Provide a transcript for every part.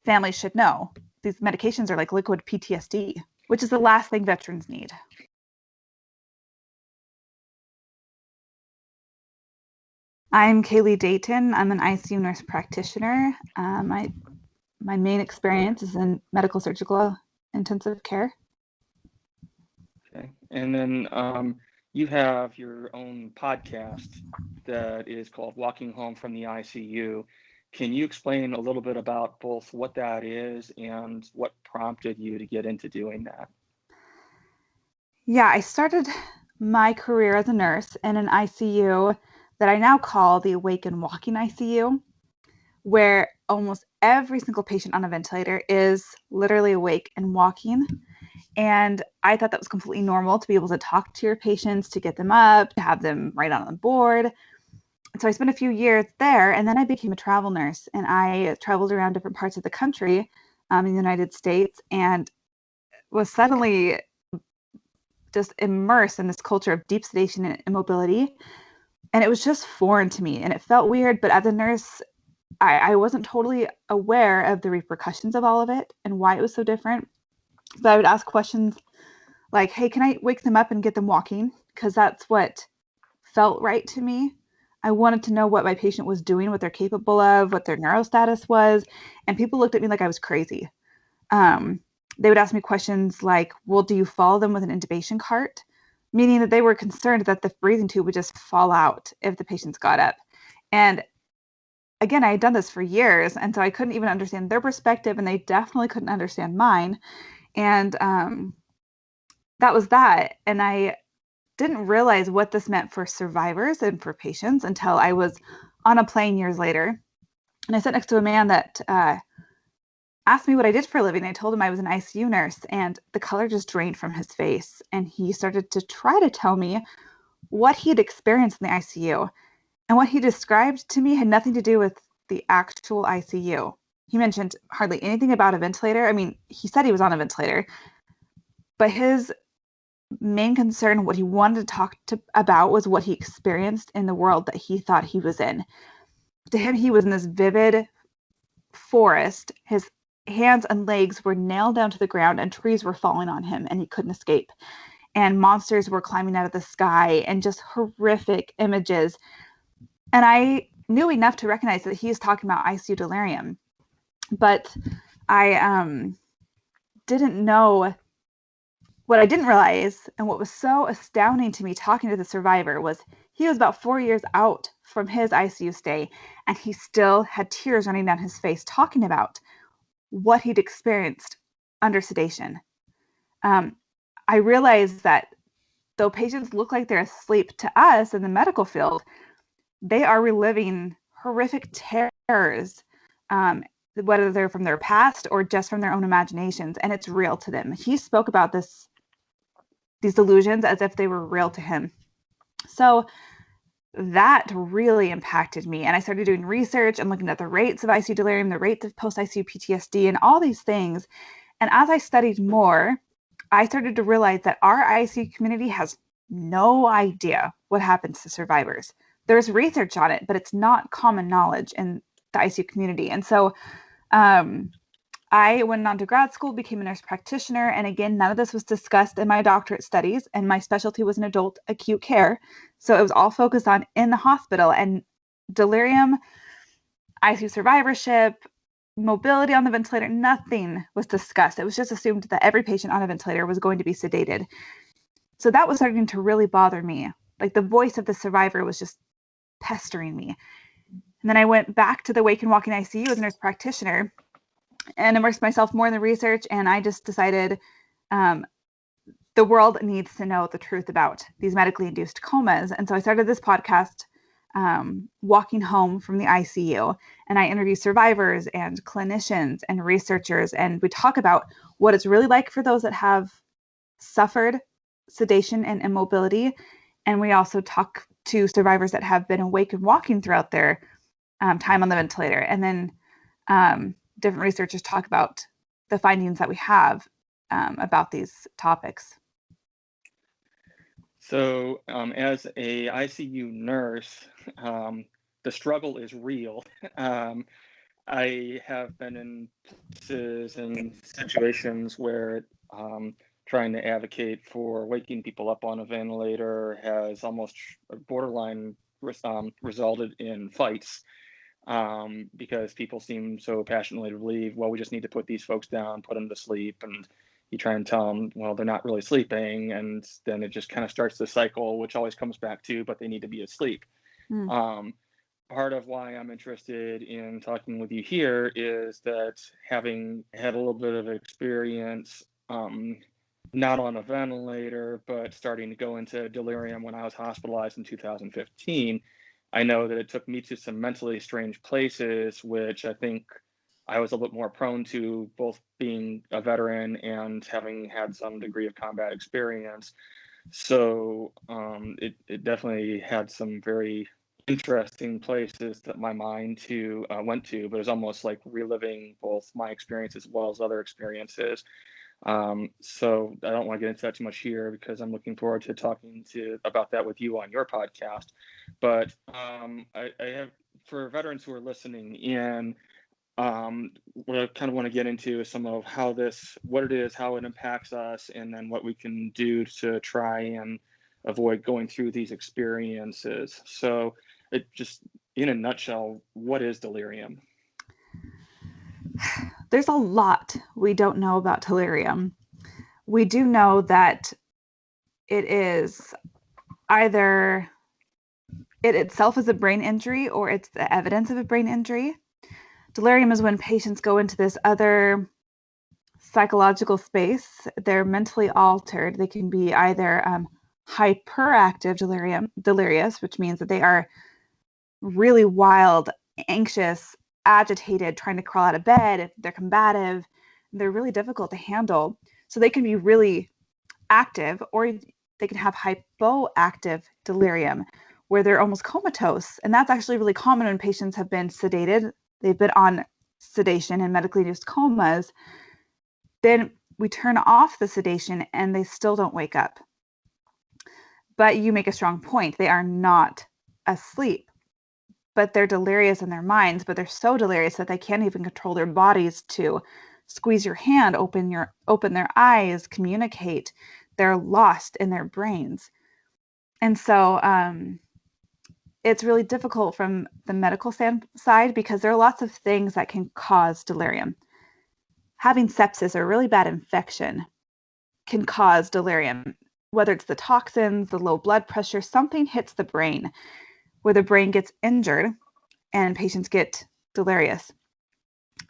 families should know. These medications are like liquid PTSD, which is the last thing veterans need. I'm Kaylee Dayton. I'm an ICU nurse practitioner. My main experience is in medical surgical intensive care. Okay, and then you have your own podcast that is called Walking Home from the ICU. Can you explain a little bit about both what that is and what prompted you to get into doing that? Yeah, I started my career as a nurse in an ICU that I now call the Awake and Walking ICU, where almost every single patient on a ventilator is literally awake and walking. And I thought that was completely normal to be able to talk to your patients, to get them up, to have them right on the board. So I spent a few years there, and then I became a travel nurse, and I traveled around different parts of the country in the United States, and was suddenly just immersed in this culture of deep sedation and immobility. And it was just foreign to me, and it felt weird. But as a nurse, I wasn't totally aware of the repercussions of all of it and why it was so different. So I would ask questions like, hey, can I wake them up and get them walking? Because that's what felt right to me. I wanted to know what my patient was doing, what they're capable of, what their neurostatus was. And people looked at me like I was crazy. They would ask me questions like, well, do you follow them with an intubation cart? Meaning that they were concerned that the breathing tube would just fall out if the patients got up. And again, I had done this for years, and so I couldn't even understand their perspective, and they definitely couldn't understand mine. And that was that. And I didn't realize what this meant for survivors and for patients until I was on a plane years later. And I sat next to a man that asked me what I did for a living. I told him I was an ICU nurse, and the color just drained from his face. And he started to try to tell me what he had experienced in the ICU. And what he described to me had nothing to do with the actual ICU. He mentioned hardly anything about a ventilator. I mean, he said he was on a ventilator, but his main concern, what he wanted to talk about, was what he experienced in the world that he thought he was in. To him, he was in this vivid forest. His hands and legs were nailed down to the ground, and trees were falling on him, and he couldn't escape. And monsters were climbing out of the sky, and just horrific images. And I knew enough to recognize that he is talking about ICU delirium. But I didn't know. What I didn't realize, and what was so astounding to me talking to the survivor, was he was about 4 years out from his ICU stay, and he still had tears running down his face talking about what he'd experienced under sedation. I realized that though patients look like they're asleep to us in the medical field, they are reliving horrific terrors, whether they're from their past or just from their own imaginations, and it's real to them. He spoke about these delusions as if they were real to him. So that really impacted me. And I started doing research and looking at the rates of ICU delirium, the rates of post-ICU PTSD, and all these things. And as I studied more, I started to realize that our ICU community has no idea what happens to survivors. There's research on it, but it's not common knowledge in the ICU community. And so I went on to grad school, became a nurse practitioner, and again, none of this was discussed in my doctorate studies, and my specialty was in adult acute care. So it was all focused on in the hospital, and delirium, ICU survivorship, mobility on the ventilator, nothing was discussed. It was just assumed that every patient on a ventilator was going to be sedated. So that was starting to really bother me. Like the voice of the survivor was just pestering me. And then I went back to the Wake and Walking ICU as a nurse practitioner and immersed myself more in the research. And I just decided the world needs to know the truth about these medically induced comas. And so I started this podcast, Walking Home from the ICU. And I interview survivors and clinicians and researchers. And we talk about what it's really like for those that have suffered sedation and immobility. And we also talk to survivors that have been awake and walking throughout their time on the ventilator. And then different researchers talk about the findings that we have about these topics. So as a ICU nurse, the struggle is real. I have been in places and situations where trying to advocate for waking people up on a ventilator has almost borderline resulted in fights because people seem so passionately to believe, well, we just need to put these folks down, put them to sleep, and you try and tell them, well, they're not really sleeping, and then it just kind of starts the cycle, which always comes back to, but they need to be asleep. Mm. Part of why I'm interested in talking with you here is that having had a little bit of experience, not on a ventilator, but starting to go into delirium when I was hospitalized in 2015, I know that it took me to some mentally strange places, which I think I was a little bit more prone to, both being a veteran and having had some degree of combat experience. So it definitely had some very interesting places that my mind went to, but it was almost like reliving both my experience as well as other experiences. So I don't want to get into that too much here because I'm looking forward to talking to about that with you on your podcast. But I have, for veterans who are listening in, what I kind of want to get into is some of how what it is, how it impacts us, and then what we can do to try and avoid going through these experiences. So, it just, in a nutshell, what is delirium? There's a lot we don't know about delirium. We do know that it is either it itself is a brain injury or it's the evidence of a brain injury. Delirium is when patients go into this other psychological space. They're mentally altered. They can be either hyperactive delirious, which means that they are really wild, anxious, agitated, trying to crawl out of bed. They're combative. They're really difficult to handle. So they can be really active, or they can have hypoactive delirium, where they're almost comatose. And that's actually really common when patients have been sedated. They've been on sedation and medically induced comas. Then we turn off the sedation and they still don't wake up. But you make a strong point. They are not asleep, but they're delirious in their minds, but they're so delirious that they can't even control their bodies to squeeze your hand, open their eyes, communicate. They're lost in their brains. And so it's really difficult from the medical side because there are lots of things that can cause delirium. Having sepsis or a really bad infection can cause delirium, whether it's the toxins, the low blood pressure, something hits the brain where the brain gets injured and patients get delirious.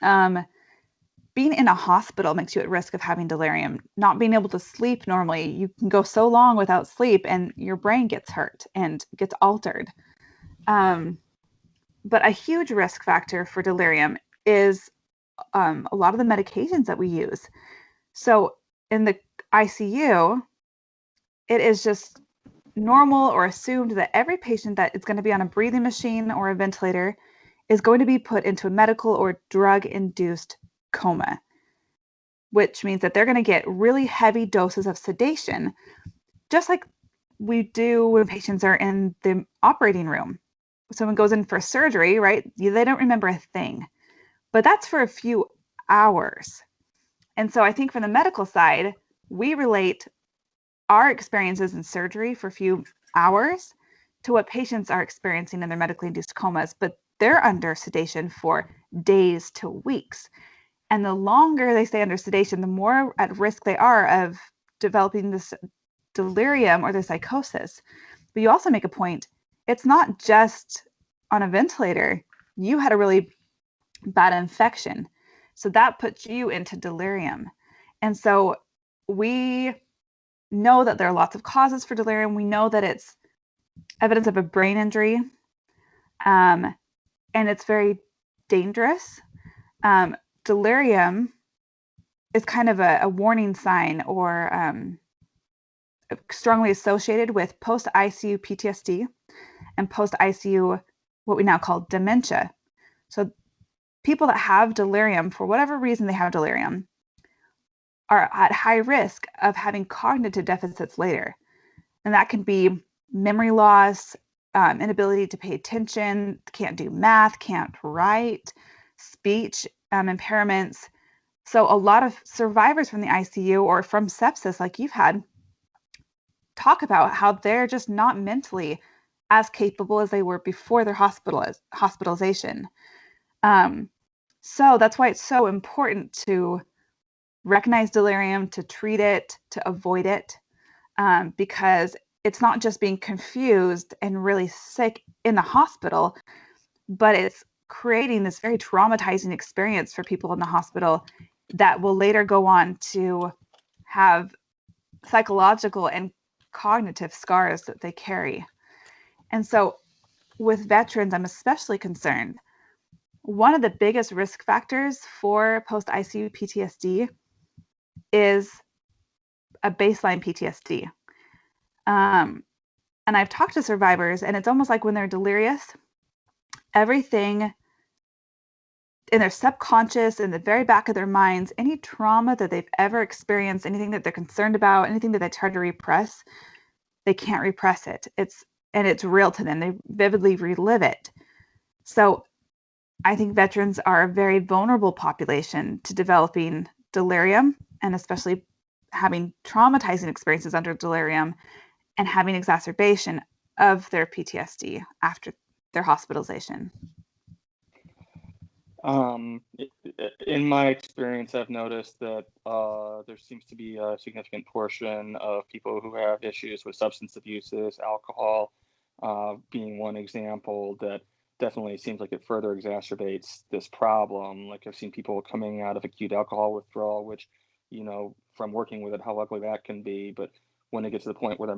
Being in a hospital makes you at risk of having delirium. Not being able to sleep normally, you can go so long without sleep and your brain gets hurt and gets altered. But a huge risk factor for delirium is a lot of the medications that we use. So in the ICU, it is just normal or assumed that every patient that is going to be on a breathing machine or a ventilator is going to be put into a medical or drug-induced coma, which means that they're going to get really heavy doses of sedation, just like we do when patients are in the operating room. Someone goes in for surgery, right? They don't remember a thing, but that's for a few hours. And so I think from the medical side, we relate our experiences in surgery for a few hours to what patients are experiencing in their medically induced comas, but they're under sedation for days to weeks. And the longer they stay under sedation, the more at risk they are of developing this delirium or the psychosis. But you also make a point, it's not just on a ventilator. You had a really bad infection. So that puts you into delirium. And so we know that there are lots of causes for delirium. We know that it's evidence of a brain injury, and it's very dangerous. Delirium is kind of a warning sign or strongly associated with post-ICU PTSD and post-ICU, what we now call dementia. So people that have delirium, for whatever reason they have delirium, are at high risk of having cognitive deficits later. And that can be memory loss, inability to pay attention, can't do math, can't write, speech impairments. So a lot of survivors from the ICU or from sepsis like you've had talk about how they're just not mentally as capable as they were before their hospitalization. So that's why it's so important to recognize delirium, to treat it, to avoid it, because it's not just being confused and really sick in the hospital, but it's creating this very traumatizing experience for people in the hospital that will later go on to have psychological and cognitive scars that they carry. And so with veterans, I'm especially concerned. One of the biggest risk factors for post-ICU PTSD is a baseline PTSD. And I've talked to survivors, and it's almost like when they're delirious, everything in their subconscious, in the very back of their minds, any trauma that they've ever experienced, anything that they're concerned about, anything that they try to repress, they can't repress it. It's real to them. They vividly relive it. So I think veterans are a very vulnerable population to developing delirium, and especially having traumatizing experiences under delirium and having exacerbation of their PTSD after their hospitalization. In my experience, I've noticed that there seems to be a significant portion of people who have issues with substance abuses, alcohol being one example that definitely seems like it further exacerbates this problem. Like I've seen people coming out of acute alcohol withdrawal, which, from working with it, how ugly that can be. But when they get to the point where they're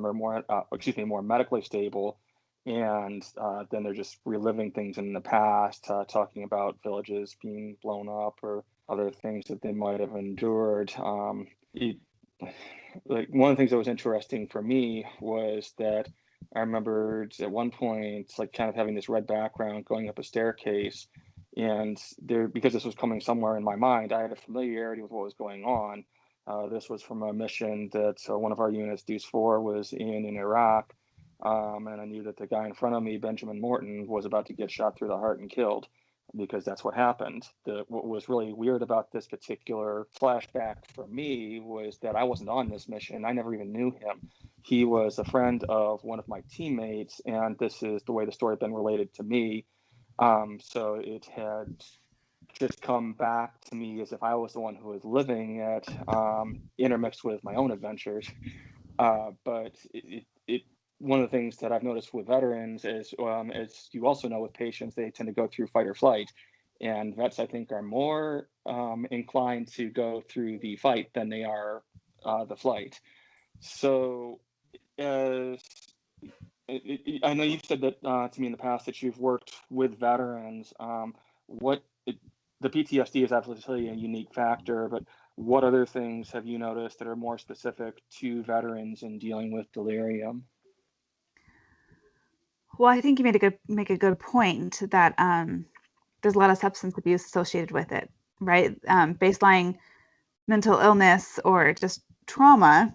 more medically stable, and then they're just reliving things in the past, talking about villages being blown up or other things that they might have endured. Like one of the things that was interesting for me was that I remembered at one point, like kind of having this red background going up a staircase, and there, because this was coming somewhere in my mind, I had a familiarity with what was going on. This was from a mission that one of our units, Deuce 4, was in Iraq. And I knew that the guy in front of me, Benjamin Morton, was about to get shot through the heart and killed, because that's what happened. What was really weird about this particular flashback for me was that I wasn't on this mission. I never even knew him. He was a friend of one of my teammates, and this is the way the story had been related to me. So it had just come back to me as if I was the one who was living it, intermixed with my own adventures. But it one of the things that I've noticed with veterans is, as you also know, with patients, they tend to go through fight or flight, and vets, I think, are more inclined to go through the fight than they are the flight. So, as I know you've said that to me in the past that you've worked with veterans. What it, the PTSD is obviously a unique factor, but what other things have you noticed that are more specific to veterans in dealing with delirium? Well, I think you make a good point that there's a lot of substance abuse associated with it, right? Baseline mental illness or just trauma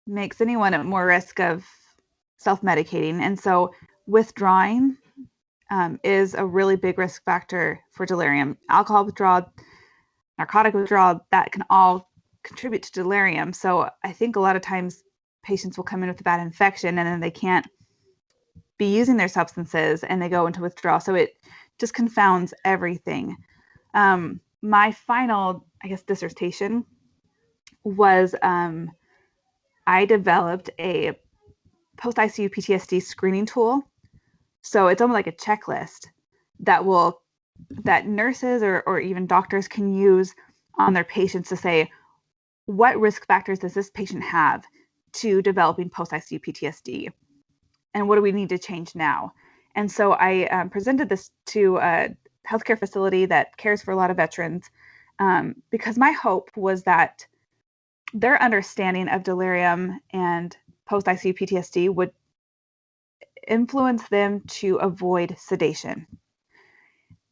makes anyone at more risk of self-medicating, and so withdrawing is a really big risk factor for delirium. Alcohol withdrawal, narcotic withdrawal, that can all contribute to delirium. So I think a lot of times patients will come in with a bad infection and then they can't be using their substances and they go into withdrawal. So it just confounds everything. My final, I guess, dissertation was I developed a post-ICU PTSD screening tool. So it's almost like a checklist that nurses or even doctors can use on their patients to say, what risk factors does this patient have to developing post-ICU PTSD? And what do we need to change now? And so I presented this to a healthcare facility that cares for a lot of veterans, because my hope was that their understanding of delirium and post-ICU PTSD would influence them to avoid sedation.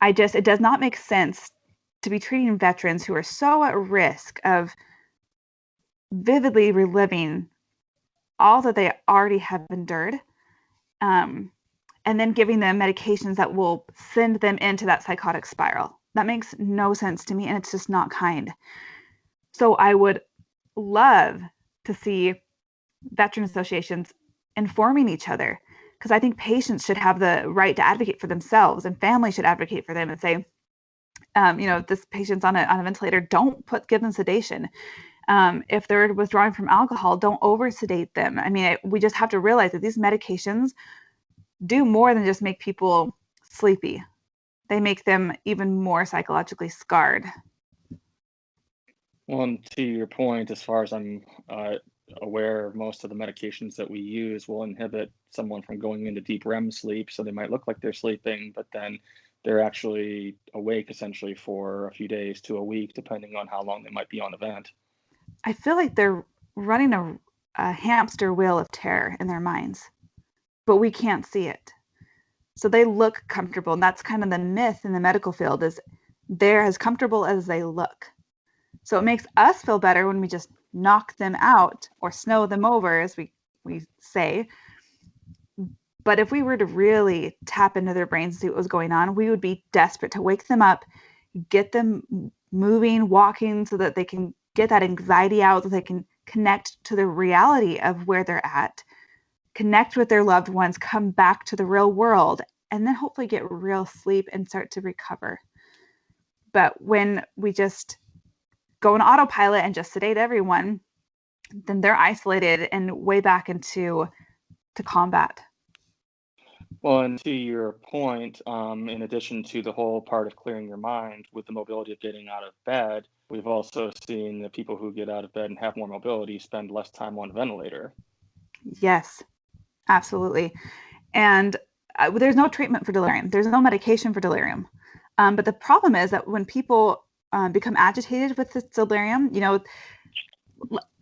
It does not make sense to be treating veterans who are so at risk of vividly reliving all that they already have endured, and then giving them medications that will send them into that psychotic spiral. That makes no sense to me, and it's just not kind. So I would love to see veteran associations informing each other, because I think patients should have the right to advocate for themselves, and families should advocate for them and say, this patient's on a ventilator, don't give them sedation. If they're withdrawing from alcohol, don't over sedate them. I mean, we just have to realize that these medications do more than just make people sleepy. They make them even more psychologically scarred. Well, and to your point, as far as I'm aware, most of the medications that we use will inhibit someone from going into deep REM sleep. So they might look like they're sleeping, but then they're actually awake essentially for a few days to a week, depending on how long they might be on the vent. I feel like they're running a hamster wheel of terror in their minds, but we can't see it. So they look comfortable, and that's kind of the myth in the medical field, is they're as comfortable as they look. So it makes us feel better when we just knock them out or snow them over, as we say. But if we were to really tap into their brains and see what was going on, we would be desperate to wake them up, get them moving, walking, so that they can get that anxiety out, so they can connect to the reality of where they're at, connect with their loved ones, come back to the real world, and then hopefully get real sleep and start to recover. But when we just go on autopilot and just sedate everyone, then they're isolated and way back into combat. Well, and to your point, in addition to the whole part of clearing your mind with the mobility of getting out of bed, we've also seen the people who get out of bed and have more mobility spend less time on a ventilator. Yes, absolutely. And there's no treatment for delirium. There's no medication for delirium. But the problem is that when people become agitated with this delirium,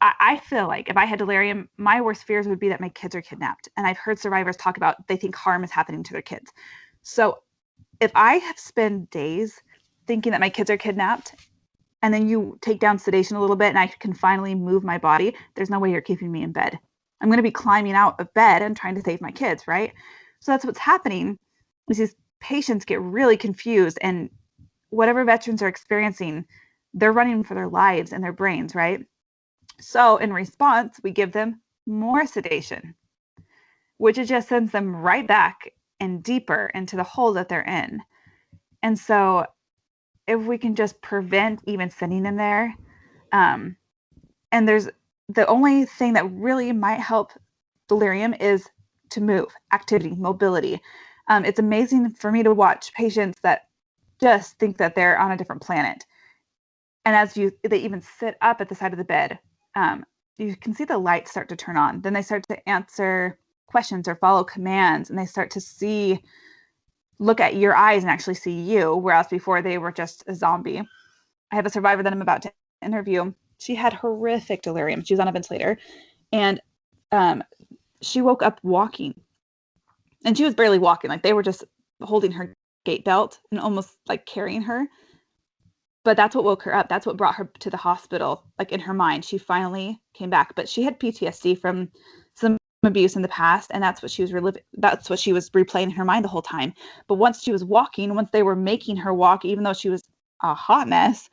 I feel like if I had delirium, my worst fears would be that my kids are kidnapped. And I've heard survivors talk about they think harm is happening to their kids. So if I have spent days thinking that my kids are kidnapped, and then you take down sedation a little bit and I can finally move my body, there's no way you're keeping me in bed. I'm going to be climbing out of bed and trying to save my kids, right? So that's what's happening. Is these patients get really confused, and whatever veterans are experiencing, they're running for their lives and their brains, right? So in response, we give them more sedation, which it just sends them right back and deeper into the hole that they're in. And so if we can just prevent even sending them there, and there's the only thing that really might help delirium is to move, activity, mobility. It's amazing for me to watch patients that just think that they're on a different planet. And as they even sit up at the side of the bed, you can see the lights start to turn on. Then they start to answer questions or follow commands, and they start to look at your eyes and actually see you, whereas before they were just a zombie. I have a survivor that I'm about to interview. She had horrific delirium. She was on a ventilator, and she woke up walking, and she was barely walking. Like, they were just holding her gait belt and almost like carrying her. But that's what woke her up. That's what brought her to the hospital. Like, in her mind, she finally came back. But she had PTSD from some abuse in the past, and that's what she was reliving. That's what she was replaying in her mind the whole time. But once she was walking, once they were making her walk, even though she was a hot mess,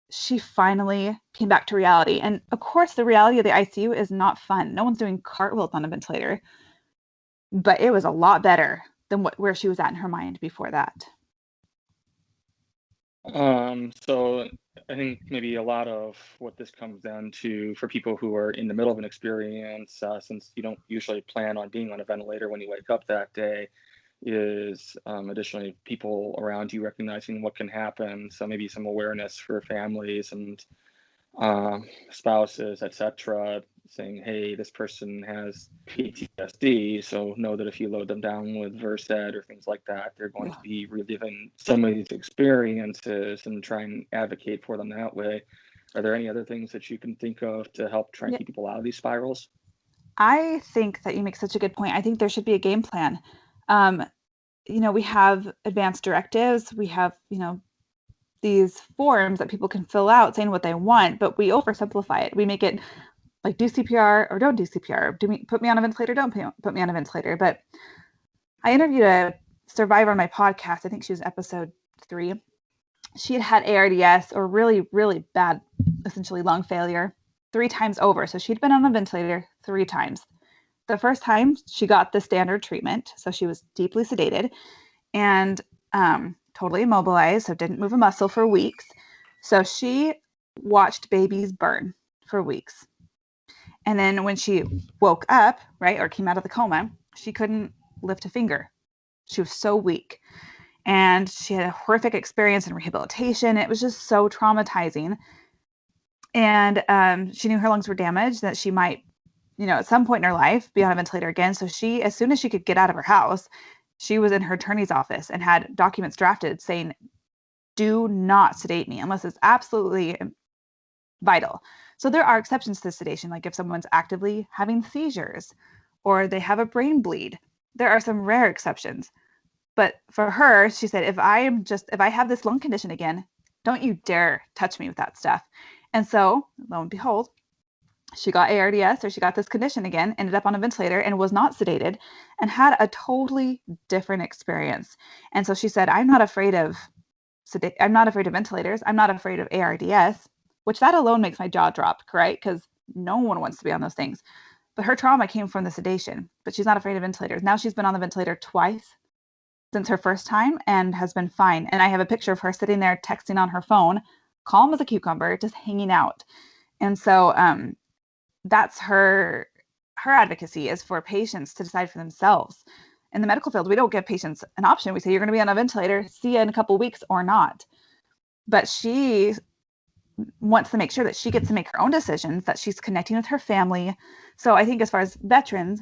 she finally came back to reality. And of course, the reality of the ICU is not fun. No one's doing cartwheels on a ventilator, but it was a lot better than where she was at in her mind before that. So I think maybe a lot of what this comes down to for people who are in the middle of an experience, since you don't usually plan on being on a ventilator when you wake up that day, is additionally people around you recognizing what can happen. So maybe some awareness for families and spouses, etc., saying, hey, this person has PTSD, so know that if you load them down with Versed or things like that, they're going to be reliving some of these experiences, and try and advocate for them that way. Are there any other things that you can think of to help try and keep people out of these spirals? I think that you make such a good point. I think there should be a game plan. We have advanced directives. We have, these forms that people can fill out saying what they want, but we oversimplify it. We make it like, do CPR or don't do CPR. Put me on a ventilator, don't put me on a ventilator. But I interviewed survivor on my podcast, I think she was episode 3, she had had ARDS, or really, really bad, essentially lung failure, 3 times over. So she'd been on a ventilator 3 times. The first time she got the standard treatment, so she was deeply sedated and totally immobilized, so didn't move a muscle for weeks. So she watched babies burn for weeks. And then when she woke up, right, or came out of the coma, she couldn't lift a finger. She was so weak. And she had a horrific experience in rehabilitation. It was just so traumatizing. And she knew her lungs were damaged, that she might, at some point in her life be on a ventilator again. So she, as soon as she could get out of her house, she was in her attorney's office and had documents drafted saying, do not sedate me unless it's absolutely vital. So there are exceptions to sedation, like if someone's actively having seizures or they have a brain bleed. There are some rare exceptions. But for her, she said, if I have this lung condition again, don't you dare touch me with that stuff. And so, lo and behold, she got ARDS, or she got this condition again, ended up on a ventilator and was not sedated and had a totally different experience. And so she said, I'm not afraid of ventilators. I'm not afraid of ARDS, which that alone makes my jaw drop, right? Because no one wants to be on those things. But her trauma came from the sedation, but she's not afraid of ventilators. Now she's been on the ventilator twice since her first time and has been fine. And I have a picture of her sitting there texting on her phone, calm as a cucumber, just hanging out. And so that's her advocacy, is for patients to decide for themselves. In the medical field, we don't give patients an option. We say, you're going to be on a ventilator, see you in a couple of weeks or not. But she wants to make sure that she gets to make her own decisions, that she's connecting with her family. So I think as far as veterans,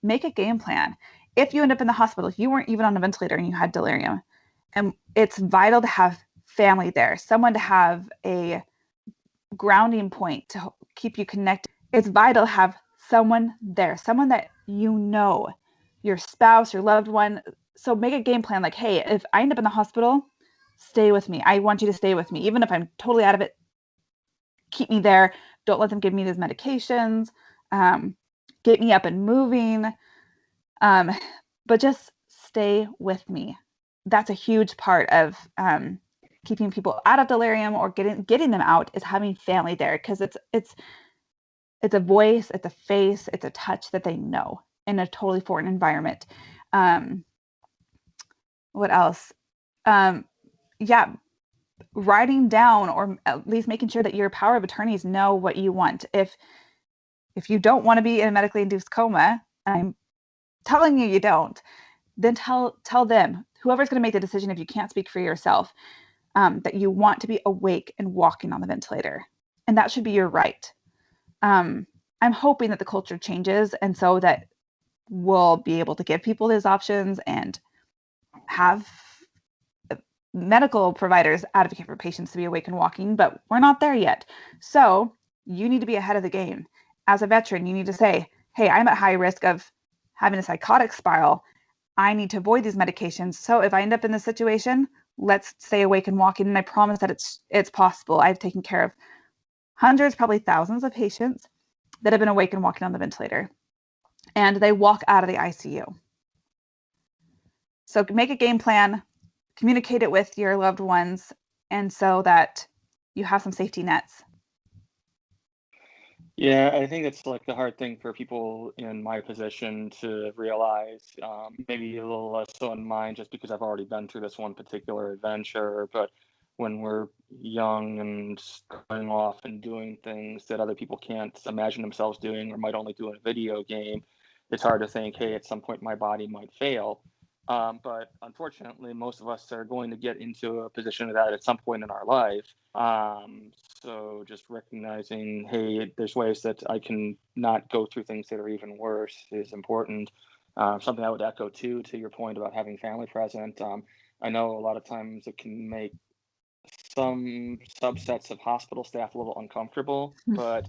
make a game plan. If you end up in the hospital, if you weren't even on a ventilator and you had delirium, and it's vital to have family there, someone to have a grounding point to keep you connected. It's vital to have someone there, someone that your spouse, your loved one. So make a game plan, like, hey, if I end up in the hospital, stay with me. I want you to stay with me. Even if I'm totally out of it, keep me there. Don't let them give me these medications. Get me up and moving. But just stay with me. That's a huge part of keeping people out of delirium, or getting them out, is having family there, because it's a voice, it's a face, it's a touch that they know in a totally foreign environment. What else? Yeah, writing down, or at least making sure that your power of attorneys know what you want. If you don't want to be in a medically induced coma, I'm telling you don't, then tell them, whoever's going to make the decision, if you can't speak for yourself, that you want to be awake and walking on the ventilator. And that should be your right. I'm hoping that the culture changes, and so that we'll be able to give people these options and have medical providers advocate for patients to be awake and walking, but we're not there yet. So you need to be ahead of the game. As a veteran, you need to say, hey, I'm at high risk of having a psychotic spiral. I need to avoid these medications. So if I end up in this situation, let's stay awake and walking. And I promise that it's possible. I've taken care of hundreds, probably thousands of patients that have been awake and walking on the ventilator, and they walk out of the ICU. So make a game plan, communicate it with your loved ones, and so that you have some safety nets. Yeah, I think it's like the hard thing for people in my position to realize, maybe a little less so in mine, just because I've already been through this one particular adventure. But when we're young and going off and doing things that other people can't imagine themselves doing, or might only do in a video game, it's hard to think, hey, at some point my body might fail. But unfortunately, most of us are going to get into a position of that at some point in our life. So just recognizing, hey, there's ways that I can not go through things that are even worse is important. Something I would echo too, to your point about having family present. I know a lot of times it can make some subsets of hospital staff a little uncomfortable, but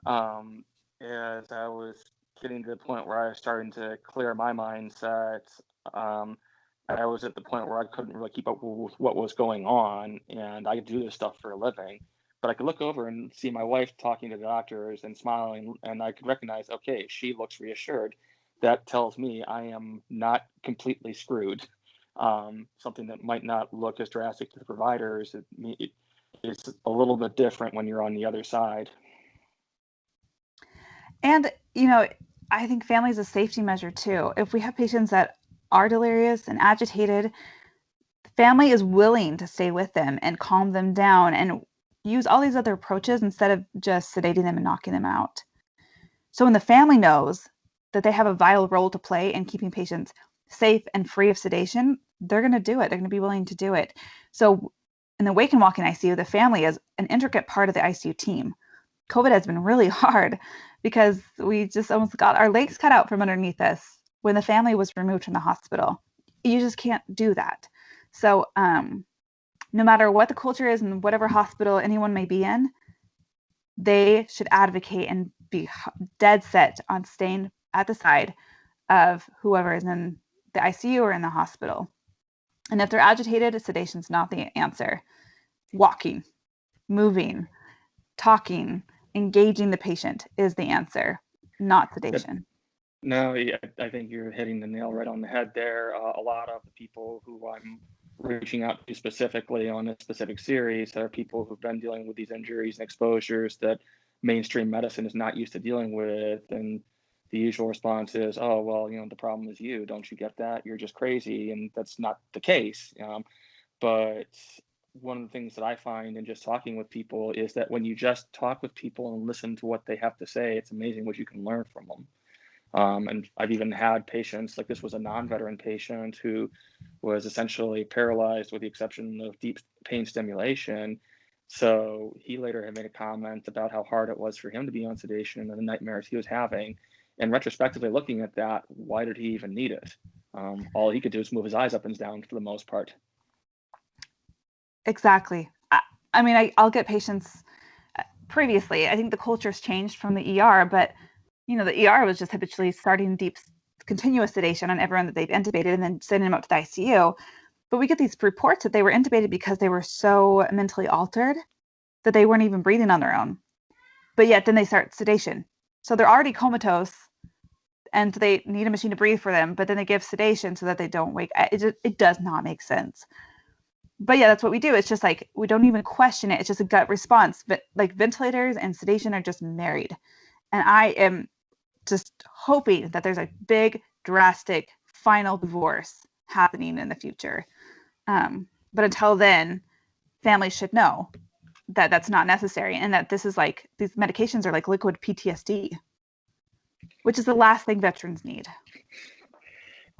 as I was getting to the point where I was starting to clear my mindset, um, I was at the point where I couldn't really keep up with what was going on, and I do this stuff for a living. But I could look over and see my wife talking to the doctors and smiling, and I could recognize, okay, she looks reassured. that tells me I am not completely screwed. Something that might not look as drastic to the providers, it's a little bit different when you're on the other side. And, I think family is a safety measure too. If we have patients that are delirious and agitated, the family is willing to stay with them and calm them down and use all these other approaches instead of just sedating them and knocking them out. So when the family knows that they have a vital role to play in keeping patients safe and free of sedation, they're going to do it. They're going to be willing to do it. So in the wake and walking ICU, the family is an intricate part of the ICU team. COVID has been really hard because we just almost got our legs cut out from underneath us when the family was removed from the hospital. You just can't do that. So no matter what the culture is in whatever hospital anyone may be in, they should advocate and be dead set on staying at the side of whoever is in the ICU or in the hospital. And if they're agitated, sedation's not the answer. Walking, moving, talking, engaging the patient is the answer, not sedation. No, yeah, I think you're hitting the nail right on the head there. A lot of the people who I'm reaching out to specifically on this specific series are people who've been dealing with these injuries and exposures that mainstream medicine is not used to dealing with. And the usual response is, oh, well, the problem is you. Don't you get that? You're just crazy. And that's not the case. But one of the things that I find in just talking with people is that when you just talk with people and listen to what they have to say, it's amazing what you can learn from them. And I've even had patients, like this was a non-veteran patient who was essentially paralyzed with the exception of deep pain stimulation. So he later had made a comment about how hard it was for him to be on sedation and the nightmares he was having. And retrospectively looking at that, why did he even need it? All he could do is move his eyes up and down for the most part. Exactly. I mean, I'll get patients previously. I think the culture's changed from the ER, but the ER was just habitually starting deep, continuous sedation on everyone that they've intubated and then sending them out to the ICU. But we get these reports that they were intubated because they were so mentally altered that they weren't even breathing on their own. But yet then they start sedation. So they're already comatose and they need a machine to breathe for them, but then they give sedation so that they don't wake. It does not make sense. But yeah, that's what we do. It's just like we don't even question it. It's just a gut response. But like ventilators and sedation are just married. And I am just hoping that there's a big, drastic, final divorce happening in the future. But until then, families should know that that's not necessary and that this is like these medications are like liquid PTSD, which is the last thing veterans need.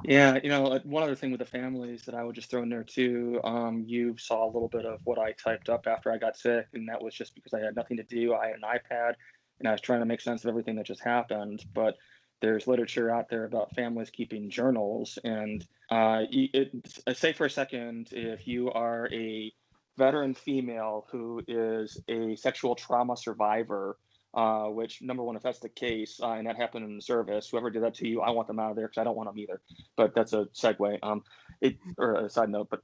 Yeah, one other thing with the families that I would just throw in there too, you saw a little bit of what I typed up after I got sick, and that was just because I had nothing to do. I had an iPad, and I was trying to make sense of everything that just happened. But there's literature out there about families keeping journals, and say for a second, if you are a veteran female who is a sexual trauma survivor, which number one, if that's the case, and that happened in the service, whoever did that to you, I want them out of there because I don't want them either. But that's a segue, or a side note. But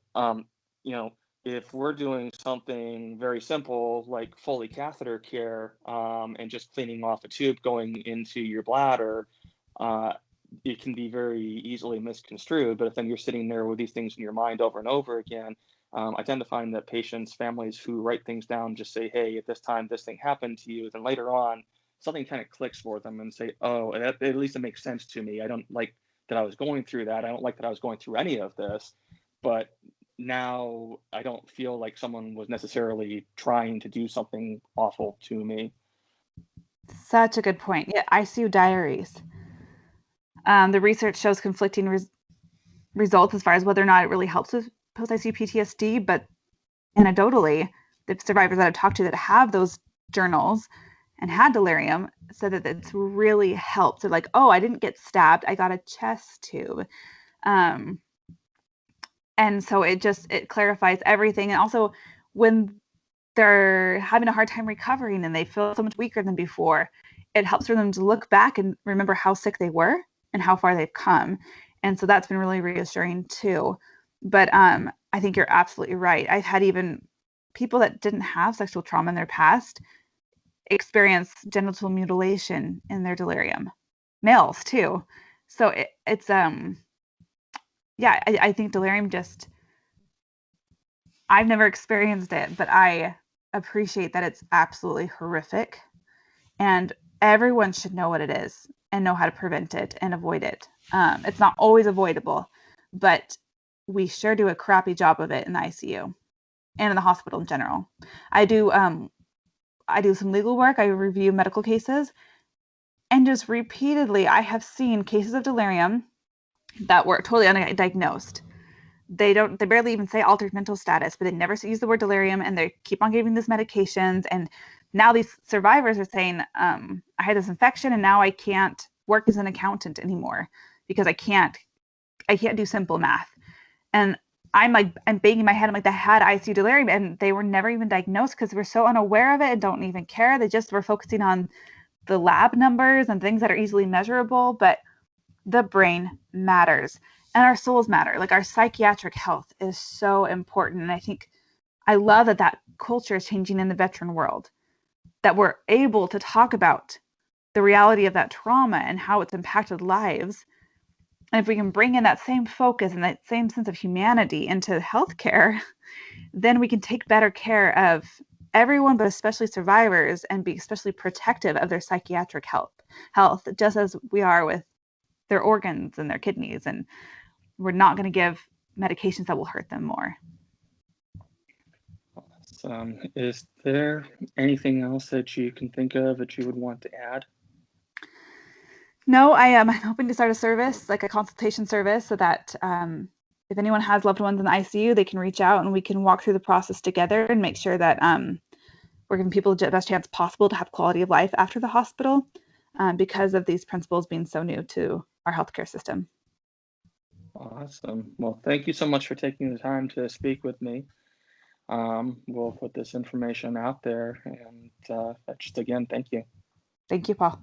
you know, if we're doing something very simple like Foley catheter care, and just cleaning off a tube going into your bladder, uh, it can be very easily misconstrued. But if then you're sitting there with these things in your mind over and over again, I tend to find that patients, families who write things down just say, hey, at this time, this thing happened to you. Then later on, something kind of clicks for them and say, oh, at least it makes sense to me. I don't like that I was going through that. I don't like that I was going through any of this. But now I don't feel like someone was necessarily trying to do something awful to me. Such a good point. Yeah, ICU diaries. The research shows conflicting results as far as whether or not it really helps with post-ICU PTSD, but anecdotally, the survivors that I've talked to that have those journals and had delirium said that it's really helped. So like, oh, I didn't get stabbed, I got a chest tube. Um, and so it clarifies everything. And also when they're having a hard time recovering and they feel so much weaker than before, it helps for them to look back and remember how sick they were and how far they've come. And so that's been really reassuring too. But I think you're absolutely right. I've had even people that didn't have sexual trauma in their past experience genital mutilation in their delirium. Males too. So it's yeah, I think delirium just, I've never experienced it, but I appreciate that it's absolutely horrific, and everyone should know what it is and know how to prevent it and avoid it. It's not always avoidable, but we sure do a crappy job of it in the ICU and in the hospital in general. I do some legal work. I review medical cases, and just repeatedly, I have seen cases of delirium that were totally undiagnosed. They barely even say altered mental status, but they never use the word delirium, and they keep on giving these medications. And now these survivors are saying, I had this infection and now I can't work as an accountant anymore because I can't do simple math. And I'm banging my head. I'm like, they had ICU delirium and they were never even diagnosed because we're so unaware of it and don't even care. They just were focusing on the lab numbers and things that are easily measurable, but the brain matters and our souls matter. Like, our psychiatric health is so important. And I think I love that culture is changing in the veteran world, that we're able to talk about the reality of that trauma and how it's impacted lives. And if we can bring in that same focus and that same sense of humanity into healthcare, then we can take better care of everyone, but especially survivors, and be especially protective of their psychiatric health, just as we are with their organs and their kidneys. And we're not going to give medications that will hurt them more. Is there anything else that you can think of that you would want to add? No, I'm hoping to start a service, like a consultation service, so that if anyone has loved ones in the ICU, they can reach out and we can walk through the process together and make sure that we're giving people the best chance possible to have quality of life after the hospital, because of these principles being so new to our healthcare system. Awesome. Well, thank you so much for taking the time to speak with me. We'll put this information out there, and just again, thank you. Thank you, Paul.